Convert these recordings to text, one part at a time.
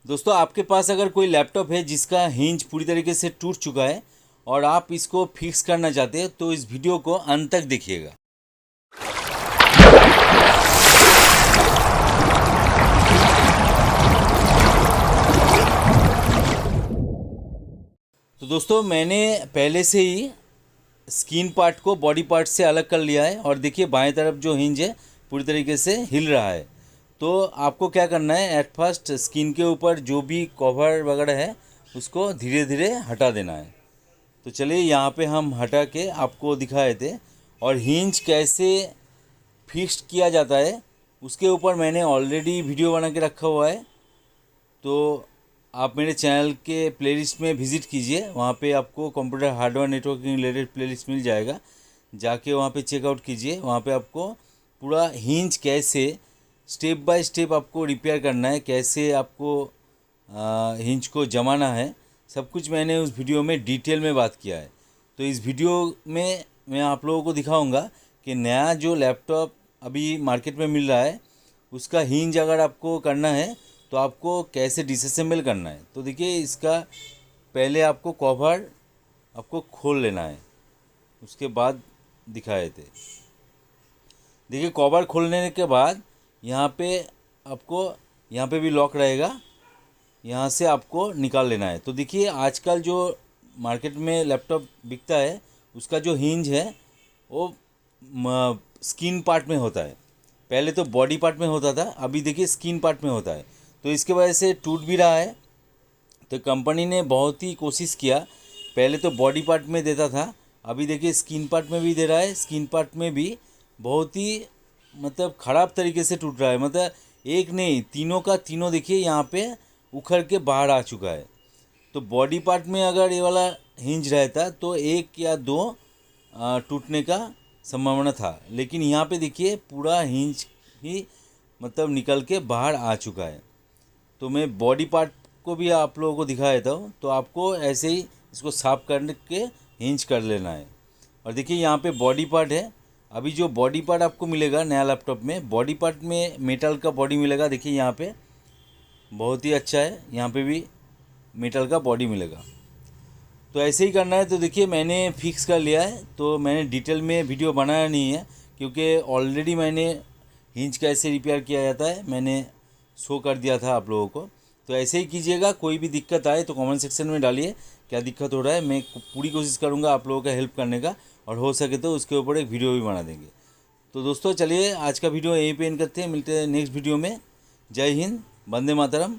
दोस्तों आपके पास अगर कोई लैपटॉप है जिसका हिंज पूरी तरीके से टूट चुका है और आप इसको फिक्स करना चाहते हैं तो इस वीडियो को अंत तक देखिएगा। तो दोस्तों मैंने पहले से ही स्किन पार्ट को बॉडी पार्ट से अलग कर लिया है और देखिए बाएं तरफ जो हिंज है पूरी तरीके से हिल रहा है। तो आपको क्या करना है, एट फर्स्ट स्किन के ऊपर जो भी कवर वगैरह है उसको धीरे धीरे हटा देना है। तो चलिए यहाँ पे हम हटा के आपको दिखाए थे और हिंज कैसे फिक्स किया जाता है उसके ऊपर मैंने ऑलरेडी वीडियो बना के रखा हुआ है। तो आप मेरे चैनल के प्लेलिस्ट में विज़िट कीजिए, वहाँ पे आपको computer hardware networking related playlist मिल जाएगा, जाके वहाँ पे चेकआउट कीजिए। वहाँ पे आपको पूरा हिंज कैसे स्टेप बाय स्टेप आपको रिपेयर करना है, कैसे आपको हिंज को जमाना है, सब कुछ मैंने उस वीडियो में डिटेल में बात किया है। तो इस वीडियो में मैं आप लोगों को दिखाऊंगा कि नया जो लैपटॉप अभी मार्केट में मिल रहा है उसका हिंज अगर आपको करना है तो आपको कैसे डिसअसेंबल करना है। तो देखिए इसका पहले आपको कवर आपको खोल लेना है, उसके बाद दिखाए थे। देखिए कवर खोलने के बाद यहाँ पे आपको यहाँ पे भी लॉक रहेगा, यहाँ से आपको निकाल लेना है। तो देखिए आजकल जो मार्केट में लैपटॉप बिकता है उसका जो हिंज है वो स्किन पार्ट में होता है, पहले तो बॉडी पार्ट में होता था, अभी देखिए स्किन पार्ट में होता है। तो इसके वजह से टूट भी रहा है। तो कंपनी ने बहुत ही कोशिश किया, पहले तो बॉडी पार्ट में देता था, अभी देखिए स्किन पार्ट में भी दे रहा है। स्किन पार्ट में भी बहुत ही मतलब ख़राब तरीके से टूट रहा है, मतलब एक नहीं तीनों का तीनों देखिए यहाँ पे उखड़ के बाहर आ चुका है। तो बॉडी पार्ट में अगर ये वाला हिंज रहता तो एक या दो टूटने का संभावना था, लेकिन यहाँ पे देखिए पूरा हिंज ही मतलब निकल के बाहर आ चुका है। तो मैं बॉडी पार्ट को भी आप लोगों को दिखा देता हूँ। तो आपको ऐसे ही इसको साफ करके हिंज कर लेना है। और देखिए यहाँ पे बॉडी पार्ट है, अभी जो बॉडी पार्ट आपको मिलेगा नया लैपटॉप में, बॉडी पार्ट में मेटल का बॉडी मिलेगा। देखिए यहाँ पे बहुत ही अच्छा है, यहाँ पे भी मेटल का बॉडी मिलेगा। तो ऐसे ही करना है। तो देखिए मैंने फिक्स कर लिया है, तो मैंने डिटेल में वीडियो बनाया नहीं है क्योंकि ऑलरेडी मैंने हिंज कैसे रिपेयर किया जाता है मैंने शो कर दिया था आप लोगों को। तो ऐसे ही कीजिएगा, कोई भी दिक्कत आए तो कमेंट सेक्शन में डालिए क्या दिक्कत हो रहा है, मैं पूरी कोशिश करूँगा आप लोगों का हेल्प करने का, और हो सके तो उसके ऊपर एक वीडियो भी बना देंगे। तो दोस्तों चलिए आज का वीडियो यहीं पे एंड करते हैं, मिलते हैं नेक्स्ट वीडियो में। जय हिंद, वंदे मातरम।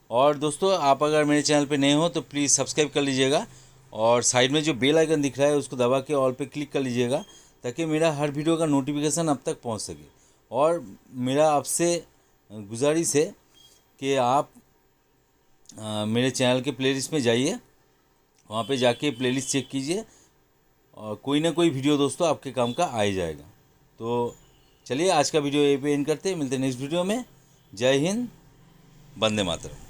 और दोस्तों आप अगर मेरे चैनल पे नए हो तो प्लीज़ सब्सक्राइब कर लीजिएगा और साइड में जो बेल आइकन दिख रहा है उसको दबा के ऑल पे क्लिक कर लीजिएगा ताकि मेरा हर वीडियो का नोटिफिकेशन अब तक पहुंच सके। और मेरा आपसे गुजारिश है कि आप मेरे चैनल के प्लेलिस्ट में जाइए, वहाँ पे जाके प्लेलिस्ट चेक कीजिए और कोई ना कोई वीडियो दोस्तों आपके काम का आ ही जाएगा। तो चलिए आज का वीडियो यहीं पे एंड करते हैं, मिलते हैं नेक्स्ट वीडियो में। जय हिंद, वंदे मातरम।